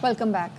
Welcome back.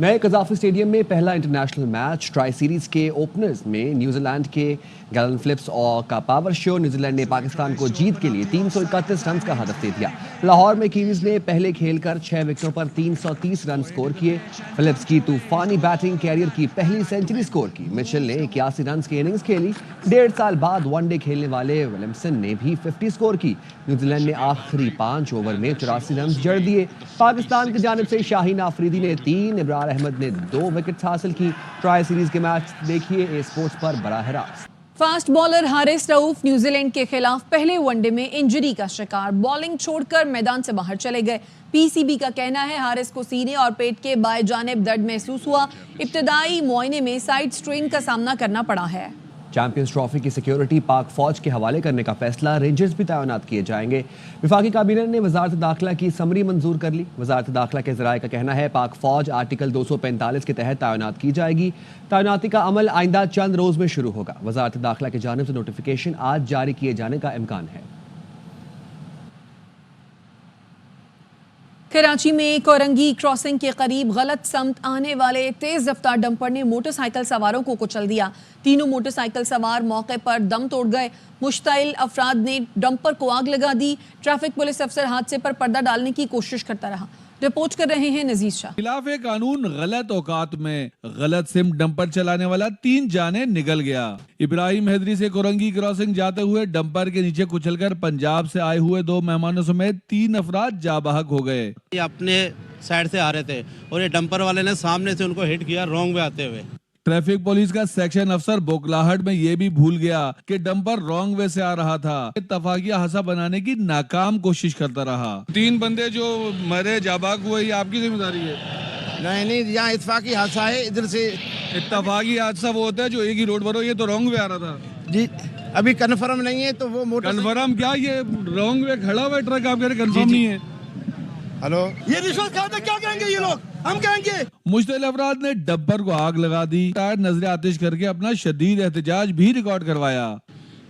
नए Gaddafi stadium में पहला इंटरनेशनल मैच ट्राई सीरीज के ओपनर्स में न्यूजीलैंड के गैलन फिलिप्स और का पावर शो। न्यूजीलैंड ने पाकिस्तान को जीत के लिए 331 रन का हदफ दे दिया। लाहौर में कीवीज ने पहले खेलकर 6 विकेटों पर 330 रन स्कोर किए। फिलिप्स की तूफानी बैटिंग कैरियर की पहली सेंचुरी स्कोर की। मिचेल ने 81 रन की इनिंग्स खेली। 1.5 साल बाद वनडे खेलने वाले विलियमसन ने भी 50 स्कोर की। न्यूजीलैंड ने आखिरी 5 ओवर में 84 रन जड़ दिए। पाकिस्तान की जानिब से शाहीन आफरीदी ने 3, इब्रार अहमद ने 2 विकेट हासिल की। ट्राई सीरीज के मैच देखिए ए स्पोर्ट्स पर बराह रास्त। Fast bowler Haris Rauf New Zealand के खिलाफ पहले वनडे में इंजरी का शिकार, बॉलिंग छोड़कर मैदान से बाहर चले गए। पीसीबी का कहना है हारिस को सीने और पेट के बाएं जानिब दर्द महसूस हुआ। इब्तदाई मुआयने में साइड स्ट्रेन का सामना करना पड़ा है। चैंपियंस ट्रॉफी की सिक्योरिटी पाक फौज के हवाले करने का फैसला, रेंजर्स भी तैनात किए जाएंगे। वफाकी काबीना ने वजारत दाखिला की समरी मंजूर कर ली। वजारत दाखिला के ज़राए का कहना है पाक फौज आर्टिकल 245 के तहत तैनात की जाएगी। तैनाती का अमल आइंदा चंद रोज में शुरू होगा। वजारत दाखिला की जानिब से नोटिफिकेशन आज जारी किए जाने का इम्कान है। कराची में कोरंगी क्रॉसिंग के करीब गलत समत आने वाले तेज रफ्तार डंपर ने मोटरसाइकिल सवारों को कुचल दिया। तीनों मोटरसाइकिल सवार मौके पर दम तोड़ गए। मुश्ताइल अफराद ने डंपर को आग लगा दी। ट्रैफिक पुलिस अफसर हादसे पर पर्दा डालने की कोशिश करता रहा। रिपोर्ट कर रहे हैं नजीर शाह। खिलाफे कानून गलत औकात में गलत सिम डंपर चलाने वाला 3 जाने निकल गया। इब्राहिम हैदरी से कोरंगी क्रॉसिंग जाते हुए डंपर के नीचे कुचलकर पंजाब से आए हुए 2 मेहमानों समेत 3 अफराद जाबाहक हो गए। ये अपने साइड से आ रहे थे और ये डंपर वाले ने सामने से उनको हिट किया रॉन्ग वे आते हुए। ट्रैफिक पुलिस का सेक्शन अफसर बोखलाहट में ये भी भूल गया कि डंपर रॉन्ग वे से आ रहा था। इत्तफाकिया हादसा बनाने की नाकाम कोशिश करता रहा। 3 बंदे जो मरे जाबाक हुए, ये आपकी जिम्मेदारी है? नहीं, यहाँ इत्तफाकी हादसा है। इधर से इत्तफाकी हादसा वो होता है जो एक ही रोड पर हो। ये तो रॉन्ग वे आ रहा था जी, अभी कन्फर्म नहीं है तो वो मोटर कन्फर्म क्या, ये रॉन्ग वे खड़ा हुआ ट्रक आप कह रहे कन्फर्म नहीं है? हेलो, ये रिश्वत खाते क्या कहेंगे ये लोग, हम कहेंगे। मुश्तिल अफराद ने डंपर को आग लगा दी। टायर नजर आतिश करके अपना शदीद एहतजाज भी रिकॉर्ड करवाया।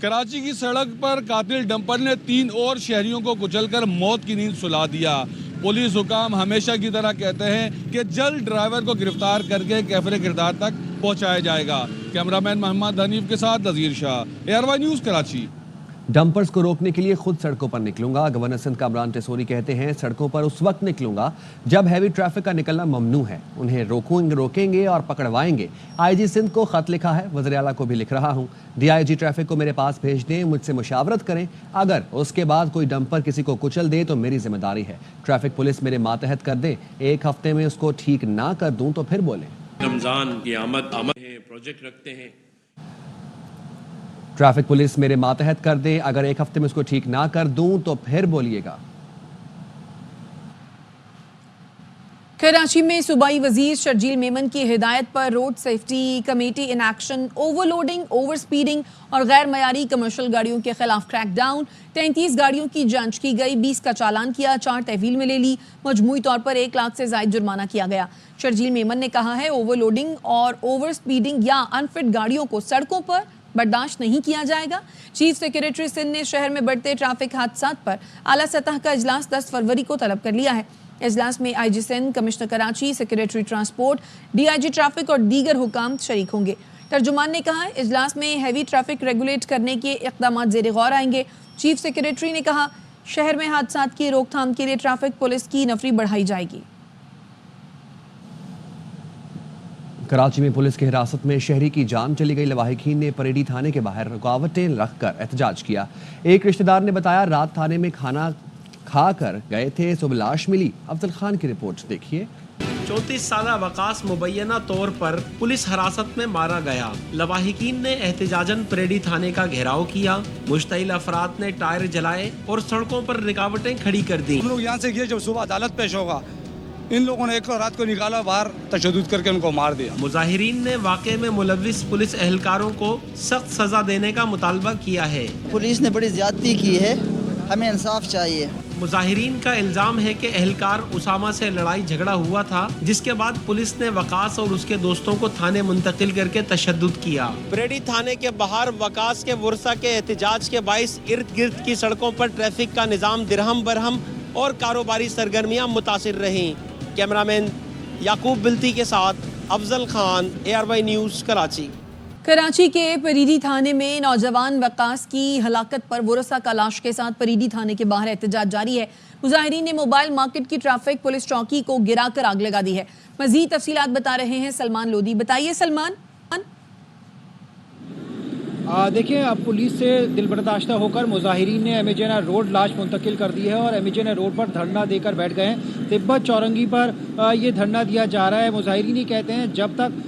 कराची की सड़क पर कातिल डंपर ने 3 और शहरियों को कुचलकर मौत की नींद सुला दिया। पुलिस हुकाम हमेशा की तरह कहते हैं कि जल्द ड्राइवर को गिरफ्तार करके कैफरे किरदार तक पहुंचाया जाएगा। कैमरामैन मोहम्मद हनीफ के साथ Nazir Shah, ARY news Karachi. Dumpers को रोकने के लिए खुद सड़कों पर निकलूंगा। गवर्नर सिंध कामरान टेसोरी कहते हैं सड़कों पर उस वक्त निकलूंगा जब हैवी ट्रैफिक का निकलना ममनू है। उन्हें रोकेंगे और पकड़वाएंगे। IG सिंध को खत लिखा है, वज़ीर आला को भी लिख रहा हूं। DIG ट्रैफिक को मेरे पास भेज दें, मुझसे मुशावरत करें। अगर उसके बाद कोई डंपर किसी को कुचल दे तो मेरी जिम्मेदारी है। ट्रैफिक पुलिस मेरे मातहत कर दे। 1 हफ्ते में उसको ठीक ना कर दूं तो फिर बोले। रमजान की आमद है, प्रोजेक्ट रखते हैं। ट्रैफिक पुलिस मेरे मातहत कर दे, अगर 1 हफ्ते में उसको ठीक ना कर दूं तो फिर बोलिएगा। कराची में सूबाई वजीर शर्जील मेमन की हिदायत पर road safety committee in action. Overloading, over speeding और गैर मयारी कमर्शियल गाड़ियों के खिलाफ क्रैकडाउन। 33 गाड़ियों की जांच की गई, 20 का चालान किया, 4 तहवील में ले ली। मजमूई तौर पर 1 लाख से ज्यादा जुर्माना किया गया। शर्जील मेमन ने कहा है ओवरलोडिंग और ओवर स्पीडिंग या अनफिट गाड़ियों को सड़कों पर बर्दाश्त नहीं किया जाएगा। चीफ सेक्रेटरी सिंध ने शहर में बढ़ते ट्रैफिक हादसात पर आला सतह का इजलास 10 फरवरी को तलब कर लिया है। इजलास में IG Sindh, commissioner Karachi, secretary transport, DIG traffic और दीगर हुकाम शरीक होंगे। तर्जुमान ने कहा इजलास में हैवी ट्रैफिक रेगुलेट करने के इक़दाम ज़ेर गौर आएंगे। चीफ सेक्रेटरी ने कहा शहर में हादसात की रोकथाम के लिए ट्रैफिक पुलिस की नफरी बढ़ाई जाएगी। कराची में पुलिस की हिरासत में शहरी की जान चली गई। लवाहिकीन ने परेडी थाने के बाहर रुकावटें रखकर एहतजाज किया। एक रिश्तेदार ने बताया रात थाने में खाना खाकर गए थे, सुबह लाश मिली। अफजल खान की रिपोर्ट देखिए। 34 साला वकास मुबैना तौर पर पुलिस हिरासत में मारा गया। लवाहिकीन ने एहतजाजन परेडी थाने का घेराव किया। मुश्तइल अफराद ने टायर जलाए और सड़कों पर रुकावटें खड़ी कर दी। हम लोग यहाँ से गए, जब सुबह अदालत पेश होगा इन लोगों ने एक रात को निकाला बाहर, तशद्दुद करके उनको मार दिया। मुजाहिरीन ने वाक़े में मुलव्विस पुलिस एहलकारों को सख्त सजा देने का मुतालबा किया है। पुलिस ने बड़ी ज्यादती की है, हमें इंसाफ चाहिए। मुजाहिरीन का इल्जाम है कि एहलकार उसामा से लड़ाई झगड़ा हुआ था, जिसके बाद पुलिस ने वकास और उसके दोस्तों को थाने मुंतकिल करके तशद्दुद किया। परेडी थाने के बाहर वकास के वर्सा के एहतजाज के बाइस इर्द गिर्द की सड़कों पर ट्रैफिक का निज़ाम दिरहम बरहम और कारोबारी सरगर्मियां मुतासिर रहीं। कैमरामैन याकूब बिल्ती के साथ अफजल खान, ARY न्यूज़, कराची। कराची के परीदी थाने में नौजवान वकास की हलाकत पर वरसा का लाश के साथ परीदी थाने के बाहर एहतजाज जारी है। मुजाहिरीन ने मोबाइल मार्केट की ट्रैफिक पुलिस चौकी को गिराकर आग लगा दी है। मजीद तफसीलात बता रहे हैं सलमान लोधी। बताइए सलमान। देखिए, अब पुलिस से दिलबर्दाश्ता होकर मुजाहिरीन ने MAJNR रोड लाश मुंतकिल कर दी है और MAJNR रोड पर धरना देकर बैठ गए हैं। तिब्बत चौरंगी पर ये धरना दिया जा रहा है। मुजाहिरीन ही कहते हैं जब तक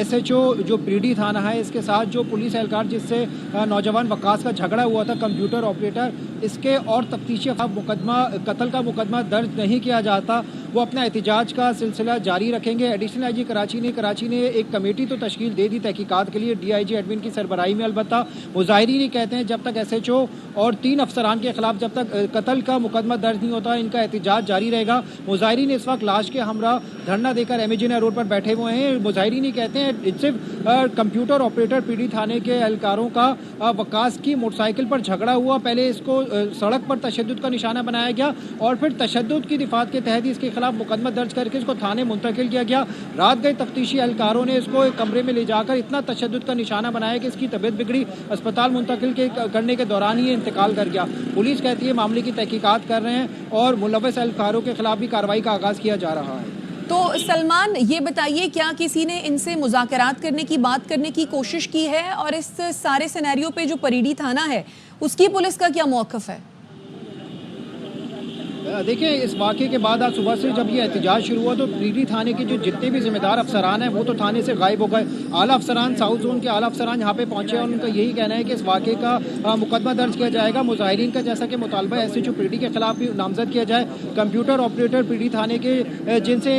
SHO जो पीडी थाना है इसके साथ जो पुलिस एहलकार जिससे नौजवान वकास का झगड़ा हुआ था, कंप्यूटर ऑपरेटर, इसके और तफ्तीशी मुकदमा कत्ल का मुकदमा दर्ज नहीं किया जाता, वो अपना एहतजाज का सिलसिला जारी रखेंगे। एडिशनल IG कराची ने एक कमेटी तो तश्कील दे दी तहकीकात के लिए DIG एडमिन की सरबराही में। अलबत्ता मुजाहिरीन ही कहते हैं जब तक SHO और 3 अफसरान के खिलाफ जब तक कत्ल का मुकदमा दर्ज नहीं होता इनका एहतजाज जारी रहेगा। मुजाहिरीन इस वक्त लाश के हमरा धरना देकर MAJNR रोड पर बैठे हुए हैं। मुजाहिरीन ही कहते हैं सिर्फ कंप्यूटर ऑपरेटर पीडी थाने के एहलकारों का वकास की मोटरसाइकिल पर झगड़ा हुआ, पहले इसको सड़क पर तशद्दुद का निशाना बनाया गया और फिर तशद्दुद की दिफात के तहत इसके खिलाफ मुकदमा दर्ज करके इसको थाने मुंतकिल किया गया। रात गए तफ्तीशी एहलकारों ने इसको एक कमरे में ले जाकर इतना तशद्दुद का निशाना बनाया कि इसकी तबीयत बिगड़ी, अस्पताल मुंतकिल करने के दौरान ही इंतकाल कर गया। पुलिस कहती है मामले की तहकीकात कर रहे हैं और मुलव्वस एहलकारों के खिलाफ भी कार्रवाई का आगाज़ किया जा रहा है। तो सलमान, ये बताइए क्या किसी ने इनसे मुज़ाकरात करने की बात करने की कोशिश की है और इस सारे सिनेरियो पे जो परीदी थाना है उसकी पुलिस का क्या मौक़िफ़ है? देखिए, इस वाक़े के बाद आज सुबह से जब ये एहतजाज शुरू हुआ तो पीडी थाने के जो जितने भी जिम्मेदार अफसरान हैं वो तो थाने से गायब हो गए। आला अफसरान, साउथ जोन के आला अफसरान यहाँ पे पहुँचे और उनका यही कहना है कि इस वाक़े का मुकदमा दर्ज किया जाएगा। मुजाहिरीन का जैसा कि मुतालबा SHO पीडी के खिलाफ भी नामजद किया जाए। कंप्यूटर ऑपरेटर पीडी थाने के जिनसे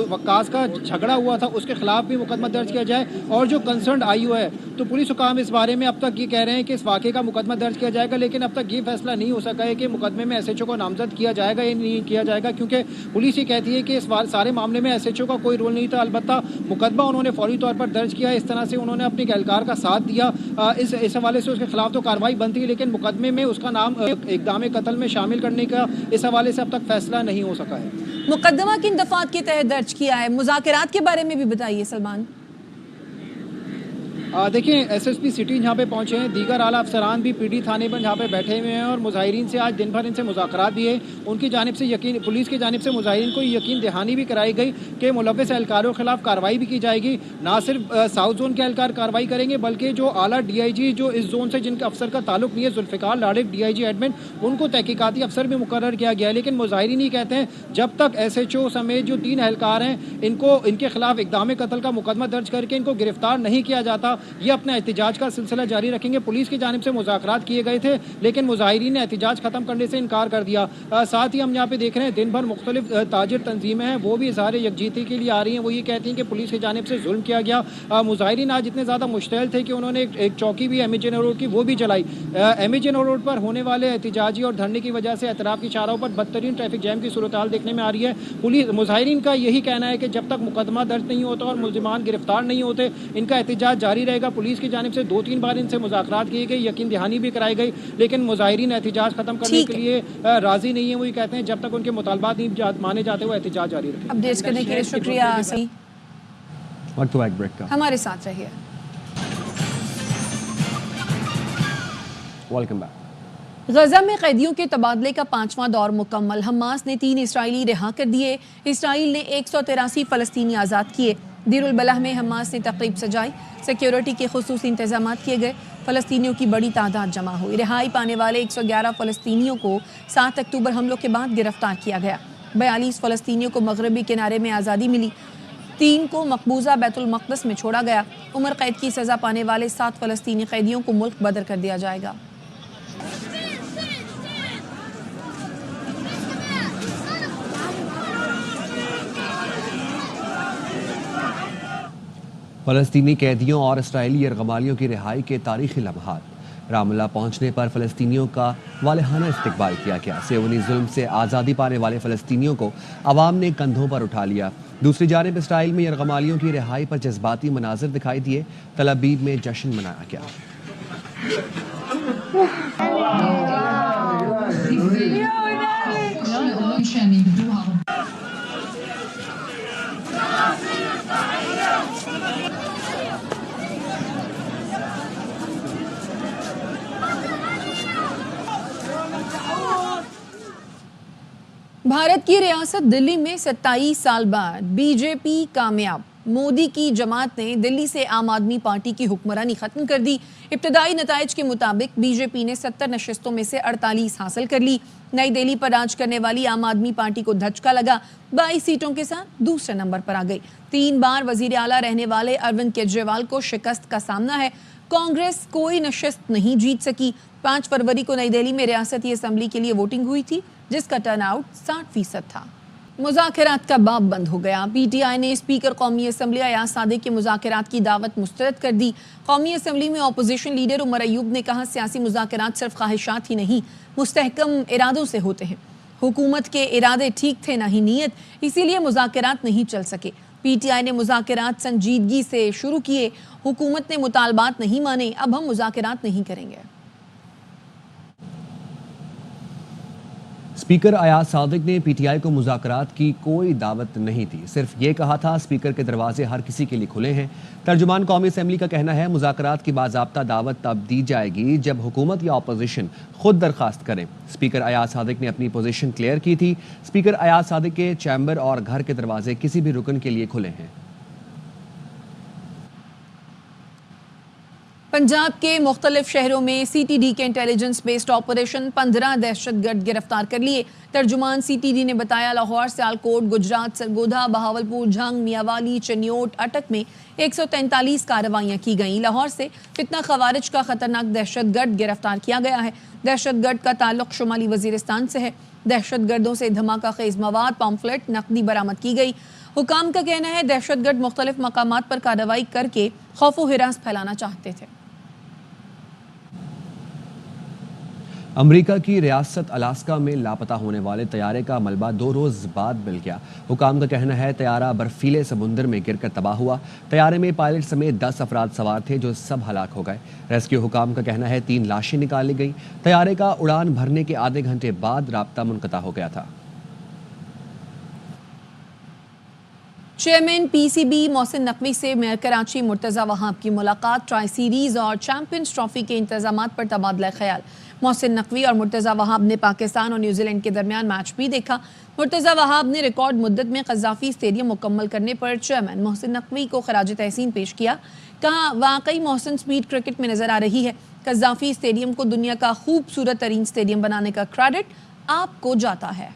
वकास का झगड़ा हुआ था उसके खिलाफ भी मुकदमा दर्ज किया जाए और जो कंसर्न IO है तो पुलिस हुकाम इस बारे में अब तक ये कह रहे हैं कि इस वाक़े का मुकदमा दर्ज किया जाएगा, लेकिन अब तक ये फैसला नहीं हो सका है कि मुकदमे में SHO को नामजद किया जाएगा या नहीं किया जाएगा, क्योंकि पुलिस ये कहती है कि इस सारे मामले में SHO का कोई रोल नहीं था। अलबत्ता मुकदमा उन्होंने फौरी तौर पर दर्ज किया, इस तरह से उन्होंने अपने एहलकार का साथ दिया। इस हवाले से उसके खिलाफ तो कार्रवाई बनती है, लेकिन मुकदमे में उसका नाम इक़दाम कत्ल में शामिल करने का इस हवाले से अब तक फैसला नहीं हो सका है। मुकदमा किन दफात के तहत दर्ज किया है? मुज़ाकरात के बारे में भी बताइए सलमान। देखिए, SSP सिटी यहाँ पे पहुँचे हैं, दीगर आला अफसरान भी पीडी थाने पर यहाँ पे बैठे हुए हैं और मुजाहिरीन से आज दिन भर इनसे मुज़ाकरात भी है। उनकी जानिब से पुलिस की जानिब से मुजाहिरीन को यकीन दहानी भी कराई गई कि मुलव्वस एहलकारों के खिलाफ कार्रवाई भी की जाएगी। ना सिर्फ साउथ जोन के एहलकार कार्रवाई करेंगे बल्कि जो आला DIG जो इस जोन से जिनका अफसर का ताल्लुक नहीं है, जुल्फ़िकार लाड़िक DIG एडमिन, उनको तहकीकाती अफसर भी मुकर्रर किया गया है। लेकिन मुजाहिरीन ही कहते हैं जब तक SHO समेत जो 3 एहलकार हैं इनके खिलाफ इक़दाम कत्ल का मुकदमा दर्ज करके इनको गिरफ्तार नहीं किया जाता, ये अपना एहतजाज का सिलसिला जारी रखेंगे। पुलिस की जानिब से मुज़ाकरात किए गए थे लेकिन मुजाहिरीन ने एहतजाज ख़त्म करने से इनकार कर दिया। साथ ही हम यहाँ पे देख रहे हैं दिन भर मुख्तलिफ ताजिर तंजीमें हैं वो भी इज़हार यकजहती के लिए आ रही हैं। वो ये कहती हैं कि पुलिस की जानिब से जुल्म किया गया। मुजाहिरीन आज इतने ज़्यादा मुश्तइल थे कि उन्होंने एक चौकी भी MAJNR रोड की वो भी जलाई। MAJNR रोड पर होने वाले एहतजाजी और धरने की वजह से एतराफ़ की शाहराहों पर बदतरीन ट्रैफिक जैम की सूरत हाल देखने में आ रही है। पुलिस मुजाहिरीन का यही कहना है कि जब तक मुकदमा दर्ज नहीं होता और मुलजिमान गिरफ्तार नहीं होते इनका एहतजाज जारी रहेगा। पुलिस की जानिब से 2-3 बार इनसे मुज़ाकरात किए गए, यकीन दहानी भी कराई गई, लेकिन मुजाहिरीन एहतजाज खत्म करने के लिए राजी नहीं है। वो ये कहते हैं जब तक उनके मुतालबात नहीं माने जाते वो एहतजाज जारी रखें। अपडेट करने के लिए शुक्रिया। वक्त ब्रेक का, हमारे साथ रहिए। Welcome back. गजा में कैदियों के तबादले का 5वां दौर मुकम्मल। हमास ने 3 इसराइली रिहा कर दिए। इसराइल ने 183 फ़लस्तीनी आज़ाद किए। दीरुल बलाह में हमास ने तक़रीब सजाई। सिक्योरिटी के खुसूसी इंतजाम किए गए। फ़लस्तीनियों की बड़ी तादाद जमा हुई। रिहाई पाने वाले 111 फ़लस्तीनियों को 7 अक्टूबर हमलों के बाद गिरफ्तार किया गया। 42 फ़लस्तीनियों को मगरबी किनारे में आज़ादी मिली। 3 को मकबूजा बैतुल मक़दस में छोड़ा गया। उम्र कैद की सज़ा पाने वाले 7 फ़लस्तीनी कैदियों को मुल्क बदर कर दिया जाएगा। फ़लस्तीनी कैदियों और इसराइली यरगमालियों की रिहाई के तारीखी लम्हात। रामल्ला पहुंचने पर फ़लस्तीनियों का वालहाना इस्तकबाल किया गया। सेवनी जुल्म से आज़ादी पाने वाले फ़लस्तीनियों को अवाम ने कंधों पर उठा लिया। दूसरी जानिब इसराइल में यरगमालियों की रिहाई पर जज्बाती मनाजिर दिखाई दिए। तल अबीब में जश्न मनाया गया। भारत की रियासत दिल्ली में 27 साल बाद बीजेपी कामयाब। मोदी की जमात ने दिल्ली से आम आदमी पार्टी की हुक्मरानी खत्म कर दी। इब्तदाई नताइज के मुताबिक बीजेपी ने 70 नशिस्तों में से 48 हासिल कर ली। नई दिल्ली पर राज करने वाली आम आदमी पार्टी को धचका लगा, 22 सीटों के साथ दूसरे नंबर पर आ गई। 3 बार वजीर आला रहने वाले अरविंद केजरीवाल को शिकस्त का सामना है। कांग्रेस कोई नशिस्त नहीं जीत सकी। 5 फरवरी को नई दिल्ली में रियासती असेंबली के लिए वोटिंग हुई थी, जिसका टर्नआउट 60% था। मुज़ाकरात का बाब बंद हो गया। पीटीआई ने स्पीकर कौमी असेंबली अयाज सादिक के मुज़ाकरात की दावत मुस्तरद कर दी। कौमी असेंबली में अपोजिशन लीडर उमर अयूब ने कहा, सियासी मुज़ाकरात सिर्फ ख्वाहिशात ही नहीं, मुस्तहकम इरादों से होते हैं। हुकूमत के इरादे ठीक थे, ना ही नीयत, इसीलिए मुज़ाकरात नहीं चल सके। पीटीआई ने मुज़ाकरात संजीदगी से शुरू किए। हुकूमत ने मुतालबात नहीं माने, अब हम मुज़ाकरात नहीं करेंगे। स्पीकर अयाज सादिक ने पीटीआई को मुज़ाकरात की कोई दावत नहीं दी, सिर्फ ये कहा था स्पीकर के दरवाजे हर किसी के लिए खुले हैं। तर्जुमान कौमी असेंबली का कहना है, मुज़ाकरात की बाज़ाब्ता दावत तब दी जाएगी जब हुकूमत या अपोजिशन खुद दरख्वास्त करें। स्पीकर अयाज सादिक ने अपनी पोजीशन क्लियर की थी। स्पीकर अयाज सादिक के चैम्बर और घर के दरवाजे किसी भी रुकन के लिए खुले हैं। पंजाब के मुख्तलिफ शहरों में सीटीडी के इंटेलिजेंस बेस्ड ऑपरेशन 15 दहशतगर्द गिरफ्तार कर लिए। तर्जुमान सीटीडी ने बताया, लाहौर, सियालकोट, गुजरात, सरगोधा, बहावलपुर, झंग, मियावाली, चनियोट, अटक में 143 कार्रवाइयाँ की गईं। लाहौर से फितना खवारिज का खतरनाक दहशतगर्द गिरफ्तार किया गया है। दहशतगर्द का ताल्लुक शुमाली वजीरिस्तान से है। दहशतगर्दों से धमाका खेज मवाद, पम्फलेट, नकदी बरामद की गई। हुकाम का कहना है, दहशतगर्द मुख्तलिफ मकामात पर कार्रवाई करके खौफ व हिरास फैलाना चाहते थे। अमेरिका की रियासत अलास्का में लापता होने वाले तैयारे का मलबा 2 रोज़ बाद मिल गया। हुकाम का कहना है, तैयारा बर्फीले समुद्र में गिरकर तबाह हुआ। तैयारे में पायलट समेत 10 अफराद सवार थे, जो सब हलाक हो गए। रेस्क्यू हुकाम का कहना है, 3 लाशें निकाली गई। तैयारे का उड़ान भरने के आधे घंटे बाद राब्ता मुनक़ता हो गया था। चेयरमैन पीसीबी मोहसिन नकवी से मेयर कराची मुर्तज़ा वहाब की मुलाकात। ट्राई सीरीज और चैंपियंस ट्रॉफी के इंतजामात पर तबादला ख्याल। मोहसिन नकवी और मुर्तज़ा वहाब ने पाकिस्तान और न्यूजीलैंड के दरमियान मैच भी देखा। मुर्तज़ा वहाब ने रिकॉर्ड मुद्दत में क़ज़ाफ़ी स्टेडियम मुकम्मल करने पर चेयरमैन मोहसिन नकवी को खराज तहसीन पेश किया। कहा, वाकई मोहसिन स्पीड क्रिकेट में नज़र आ रही है। क़ज़ाफ़ी स्टेडियम को दुनिया का खूबसूरत तरीन स्टेडियम बनाने का क्रेडिट आपको जाता है।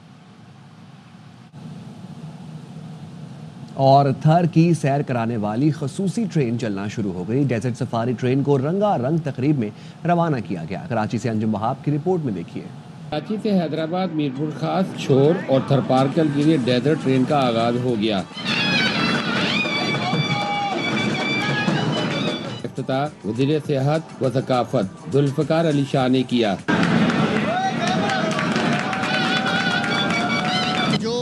और थर की सैर कराने वाली खसूसी ट्रेन चलना शुरू हो गई। डेजर्ट सफारी ट्रेन को रंगारंग तकरीब में रवाना किया गया। कराची से अंजुम वहाब की रिपोर्ट में देखिए। कराची से हैदराबाद, मीरपुर खास, शोर और थरपारकल के लिए डेजर्ट ट्रेन का आगाज हो गया। इफ्तिताह वज़ीर सेहत व सकाफत जुल्फ़िकार अली शाह ने किया। जो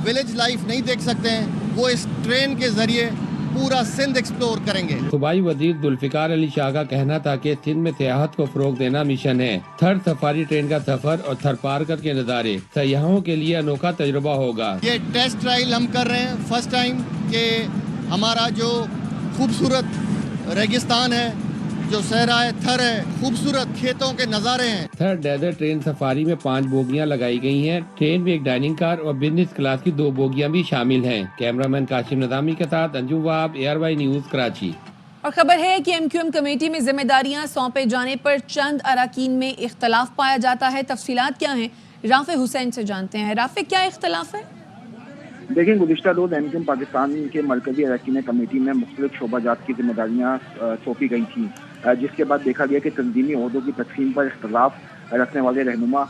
विलेज लाइफ नहीं देख सकते हैं, वो इस ट्रेन के जरिए पूरा सिंध एक्सप्लोर करेंगे। सूबाई वजीर जुल्फ़िकार अली शाह का कहना था कि सिंध में सियाहत को फरोग देना मिशन है। थर सफारी ट्रेन का सफर और थरपारकर के नज़ारे सयाहों के लिए अनोखा तजुर्बा होगा। ये टेस्ट ट्रायल हम कर रहे हैं फर्स्ट टाइम कि हमारा जो खूबसूरत रेगिस्तान है, जो सहरा है, थर है, खूबसूरत खेतों के नज़ारे हैं। थर डेजर्ट ट्रेन सफारी में 5 बोगियां लगाई गई हैं। ट्रेन में एक डाइनिंग कार और बिजनेस क्लास की 2 बोगियां भी शामिल हैं। कैमरामैन काशिम नदामी के साथ अंजुम वहाब, ARY न्यूज़, कराची। और खबर है कि MQM कमेटी में जिम्मेदारियां सौंपे जाने पर चंद अरकान में इख्तलाफ पाया जाता है। तफसीलात क्या हैं, राफे हुसैन से जानते हैं। राफे, क्या इख्तलाफ है? देखिए, गुज़िश्ता रोज़ MQM पाकिस्तान के मरकजी अरकान कमेटी में मुख्तलिफ शोबाजात की जिम्मेदारियाँ सौंपी गई थी, जिसके बाद देखा गया कि तंजीमी ओहदों की तकसीम पर इख्तलाफ रखने वाले रहनुमा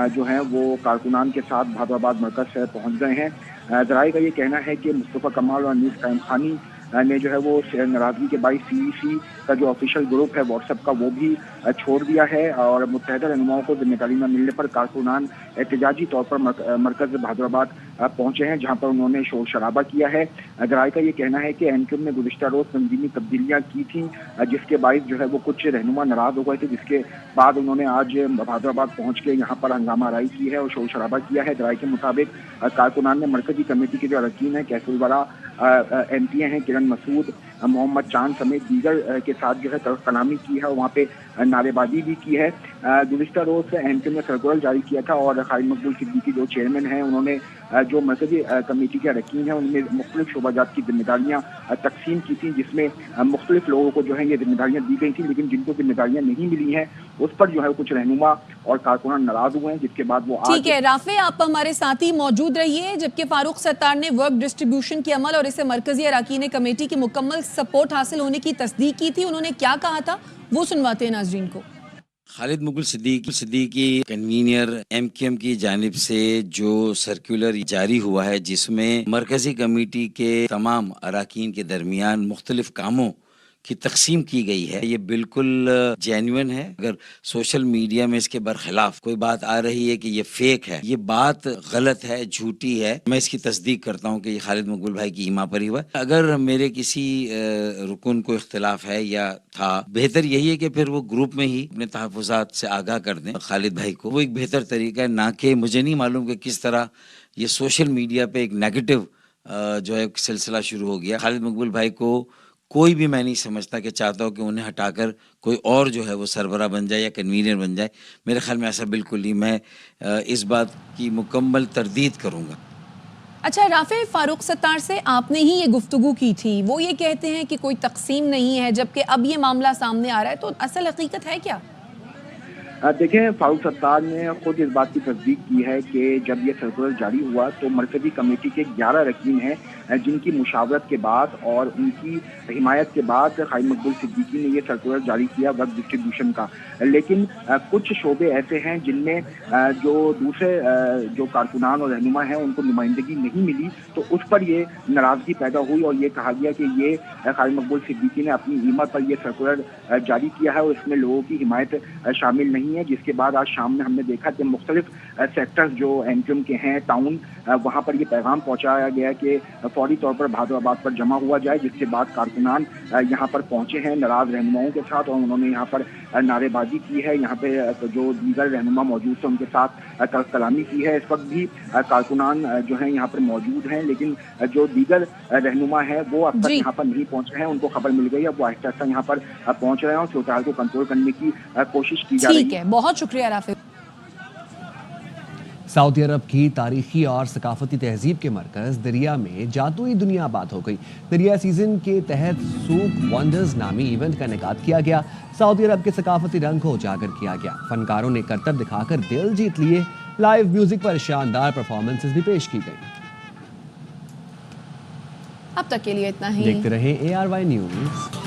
जो हैं वो कारकुनान के साथ भादराबाद मरकज से पहुँच गए हैं। ज़राए का ये कहना है कि मुस्तफ़ा कमाल और अनीस कायम खानी ने जो है वो नाराज़गी के बाईस CEC का जो ऑफिशियल ग्रुप है व्हाट्सएप का, वो भी छोड़ दिया है। और मुत्तहदा रहनुमाओं को जिम्मेदारी न मिलने पर कारकुनान एहतजाजी तौर पर मरकज़ भादराबाद पहुँचे हैं, जहाँ पर उन्होंने शोर शराबा किया है। ज़राए का ये कहना है कि MQM ने गुज़िश्ता रोज़ तंजीमी तब्दीलियाँ की थी, जिसके बायस जो है वो कुछ रहनुमा नाराज़ हो गए थे, जिसके बाद उन्होंने आज भादराबाद पहुँच के यहाँ पर हंगामा आराई की है और शोर शराबा किया है। ज़राए के मुताबिक कारकुनान ने मरकजी कमेटी के जो अरकान है कैसुल वरा, एमपी हैं किरण मसूद, मोहम्मद चांद समेत दीगर के साथ जो है कलामी की है और वहाँ पे नारेबाजी भी की है। गुज़िश्ता रोज़ एमक्यूएम ने सर्कुलर जारी किया था और खालिद मकबूल सिद्दीकी जो चेयरमैन हैं उन्होंने जो मरकज़ी कमेटी के अरकान हैं उनमें मुख्तलिफ शोबाजात की जिम्मेदारियाँ तकसीम की थी, जिसमें मुख्तलिफ लोगों को जो है ये जिम्मेदारियाँ दी गई थी, लेकिन जिनको जिम्मेदारियाँ नहीं मिली हैं उस पर जो है कुछ रहनुमा और कारकुनान नाराज हुए हैं, जिसके बाद वो ठीक है राफे, आप हमारे साथ ही मौजूद रहिए। जबकि फारूक सत्तार ने वर्क डिस्ट्रीब्यूशन के अमल और इसे मरकजी अरकान कमेटी की मुकम्मल सपोर्ट हासिल होने की तस्दीक की थी, उन्होंने क्या कहा था वो सुनवाते हैं नाज़रीन को। खालिद मकबूल सिद्दीकी कन्वीनियर एमक्यूएम की जानिब से जो सर्कुलर जारी हुआ है जिसमें मरकजी कमेटी के तमाम अरकान के दरमियान मुख्तलिफ कामों की तकसीम की गई है, ये बिल्कुल जेन्युइन है। अगर सोशल मीडिया में इसके बरखिलाफ कोई बात आ रही है कि ये फेक है, ये बात गलत है, झूठी है, मैं इसकी तस्दीक करता हूँ कि ये खालिद मकबूल भाई की ईमा पर ही हुआ। अगर मेरे किसी रुकन को इख्तिलाफ है या था, बेहतर यही है कि फिर वो ग्रुप में ही अपने तहफ़्फ़ुज़ात से आगाह कर दें खालिद भाई को। वो एक बेहतर तरीका है, ना कि मुझे नहीं मालूम कि किस तरह ये सोशल मीडिया पे एक नेगेटिव जो है सिलसिला शुरू हो गया। खालिद मकबूल भाई को कोई भी मैं नहीं समझता कि चाहता हो कि उन्हें हटाकर कोई और जो है वो सरबरा बन जाए या कन्वीनियर बन जाए। मेरे ख्याल में ऐसा बिल्कुल नहीं, मैं इस बात की मुकम्मल तरदीद करूँगा। अच्छा राफे, फारूक सत्तार से आपने ही ये गुफ्तगू की थी, वो ये कहते हैं कि कोई तकसीम नहीं है, जबकि अब ये मामला सामने आ रहा है, तो असल हकीकत है क्या? देखें, फारूक सत्तार ने खुद इस बात की तस्दीक की है कि जब ये सर्कुलर जारी हुआ तो मरकजी कमेटी के 11 अरकान हैं जिनकी मुशावरत के बाद और उनकी हिमायत के बाद खालिद मकबूल सिद्दीकी ने ये सर्कुलर जारी किया वर्क डिस्ट्रीब्यूशन का। लेकिन कुछ शोबे ऐसे हैं जिनमें जो दूसरे जो कारकुनान और रहनुमा हैं उनको नुमाइंदगी नहीं मिली, तो उस पर ये नाराज़गी पैदा हुई और ये कहा गया कि ये खालिद मकबूल सिद्दीकी ने अपनी ईमा पर ये सर्कुलर जारी किया है और इसमें लोगों की हिमायत शामिल नहीं है। जिसके बाद आज शाम में हमने देखा कि मुख्तलिफ सेक्टर्स जो एमक्यूएम के हैं टाउन, वहाँ पर ये पैगाम पहुँचाया गया कि फौरी तौर पर भादराबाद पर जमा हुआ जाए, जिसके बाद कारकुनान यहाँ पर पहुँचे हैं नाराज रहनुमाओं के साथ और उन्होंने यहाँ पर नारेबाजी की है। यहाँ पे जो दीगर रहनुमा मौजूद थे उनके साथ कलामी की है। इस वक्त भी कारकुनान जो हैं यहाँ पर मौजूद हैं, लेकिन जो दीगर रहनुमा है वो अब तक यहाँ पर नहीं पहुँचे हैं। उनको खबर मिल गई है, वो आहिस्ता आहिस्ता यहाँ पर पहुँच रहे हैं और सूरत को कंट्रोल करने की कोशिश की जा रही है। बहुत शुक्रिया राफे। सऊदी अरब की तारीखी और सकाफती तहजीब के मरकज़ दरिया में जादुई दुनिया आबाद हो गई। दरिया सीजन के तहत सूक वंडर्स नामी इवेंट का इनेकाद किया गया। सऊदी अरब के सकाफती रंग को उजागर किया गया। फनकारों ने करतब दिखाकर दिल जीत लिए। लाइव म्यूजिक पर शानदार परफॉर्मेंसेस भी पेश की गई। अब तक के लिए इतना ही। देखते रहें ARY न्यूज़।